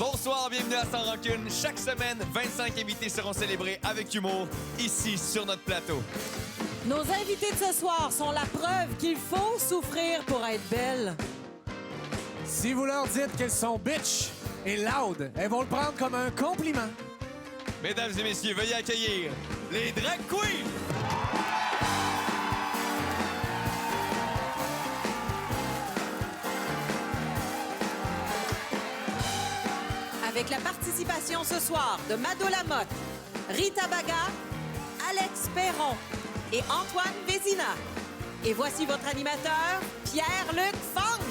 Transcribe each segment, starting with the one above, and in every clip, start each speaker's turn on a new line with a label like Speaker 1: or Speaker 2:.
Speaker 1: Bonsoir, bienvenue à Sans Rancune. Chaque semaine, 25 invités seront célébrés avec humour, ici, sur notre plateau.
Speaker 2: Nos invités de ce soir sont la preuve qu'il faut souffrir pour être belle.
Speaker 3: Si vous leur dites qu'elles sont bitch et loud, elles vont le prendre comme un compliment.
Speaker 1: Mesdames et messieurs, veuillez accueillir les Drag Queens!
Speaker 2: Avec la participation ce soir de Mado Lamotte, Rita Baga, Alex Perron et Antoine Vézina. Et voici votre animateur, Pierre-Luc Funk.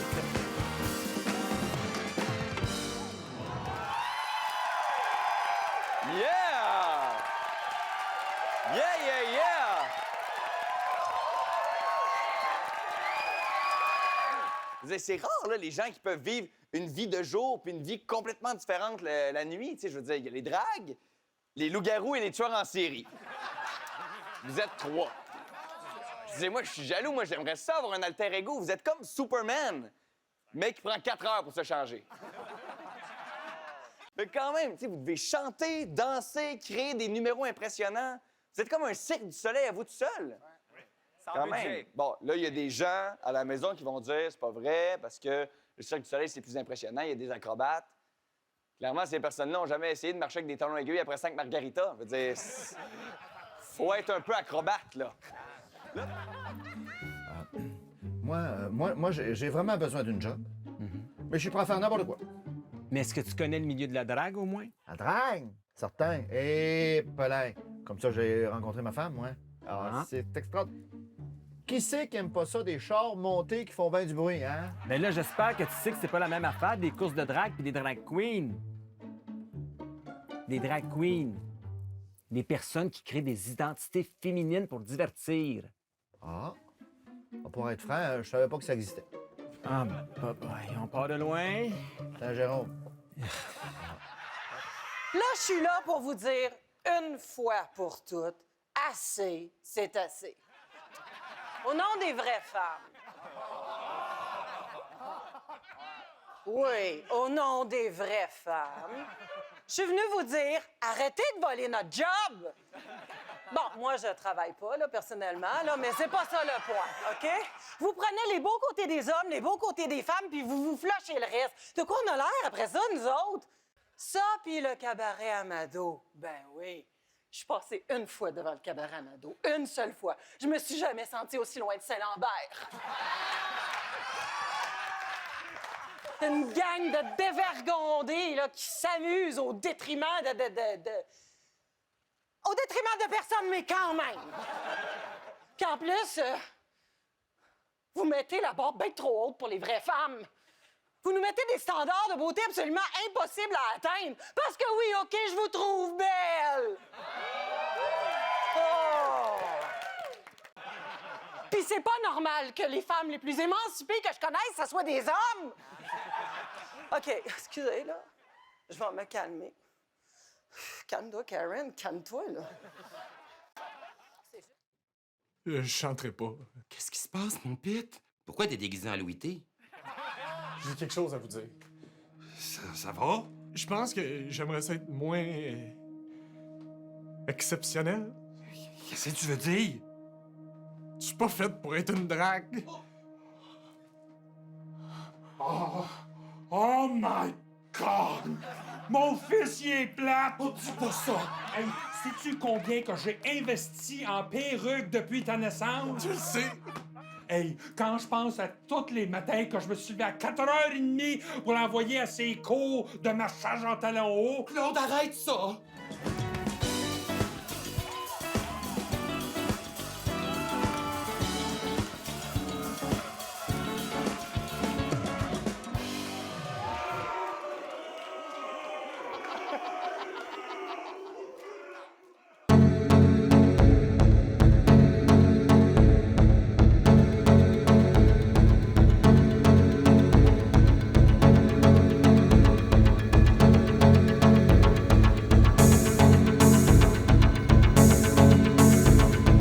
Speaker 1: Yeah! Yeah, yeah, yeah! C'est rare, là, les gens qui peuvent vivre une vie de jour puis une vie complètement différente la nuit. Tu sais, je veux dire, il y a les dragues, les loups-garous et les tueurs en série. Vous êtes trois. Excusez-moi, je suis jaloux. Moi, j'aimerais ça avoir un alter ego. Vous êtes comme Superman, mais qui prend 4 heures pour se changer. Mais quand même, tu sais, vous devez chanter, danser, créer des numéros impressionnants. Vous êtes comme un Cirque du Soleil à vous tout seul. Quand même. Bon, là, il y a des gens à la maison qui vont dire c'est pas vrai parce que le Cirque du Soleil, c'est plus impressionnant, il y a des acrobates. Clairement, ces personnes-là n'ont jamais essayé de marcher avec des talons aiguilles après 5 margaritas. Je veux dire, faut être un peu acrobate, là.
Speaker 4: Moi, j'ai vraiment besoin d'une job. Mais je suis prêt à faire n'importe quoi.
Speaker 3: Mais est-ce que tu connais le milieu de la drague, au moins?
Speaker 4: La drague, certain. Et pelin. Comme ça, j'ai rencontré ma femme, moi. Alors, c'est extraordinaire. Qui c'est qui aime pas ça, des chars montés qui font bien du bruit, hein?
Speaker 3: Mais là, j'espère que tu sais que c'est pas la même affaire des courses de drague puis des drag queens. Des drag queens. Des personnes qui créent des identités féminines pour divertir.
Speaker 4: Ah. Pour être franc, je savais pas que ça existait.
Speaker 3: Ah, bah, on part de loin.
Speaker 4: Tiens, Jérôme.
Speaker 2: Là, je suis là pour vous dire, une fois pour toutes, assez, c'est assez. Au nom des vraies femmes. Oui, au nom des vraies femmes. Je suis venue vous dire, arrêtez de voler notre job. Bon, moi, je travaille pas, là, personnellement, là, mais c'est pas ça le point, OK? Vous prenez les beaux côtés des hommes, les beaux côtés des femmes, puis vous flushez le reste. De quoi on a l'air après ça, nous autres? Ça, puis le cabaret Amado. Ben oui. Je suis passée une fois devant le cabaret Amado. Une seule fois. Je me suis jamais sentie aussi loin de Saint-Lambert. Une gang de dévergondés, là, qui s'amusent au détriment au détriment de personne, mais quand même. Puis en plus, vous mettez la barre bien trop haute pour les vraies femmes. Vous nous mettez des standards de beauté absolument impossibles à atteindre. Parce que oui, OK, je vous trouve belle. Oh! Puis c'est pas normal que les femmes les plus émancipées que je connaisse, ça soit des hommes. OK, excusez, là. Je vais me calmer. Calme-toi, Karen. Calme-toi, là.
Speaker 5: Je chanterai pas.
Speaker 6: Qu'est-ce qui se passe, mon Pete? Pourquoi t'es déguisé en Louis T?
Speaker 5: J'ai quelque chose à vous dire.
Speaker 6: Ça va?
Speaker 5: Je pense que j'aimerais ça être moins... exceptionnel.
Speaker 6: Qu'est-ce que tu veux dire?
Speaker 5: Je suis pas faite pour être une drague.
Speaker 7: Oh my God! Mon fils, il est plate! Oh, dis pas ça! Hey, sais-tu combien que j'ai investi en perruque depuis ta naissance?
Speaker 5: Tu le sais.
Speaker 7: Hey, quand je pense à tous les matins que je me suis levé à 4h30 pour l'envoyer à ses cours de massage en talons hauts...
Speaker 6: Claude, arrête ça!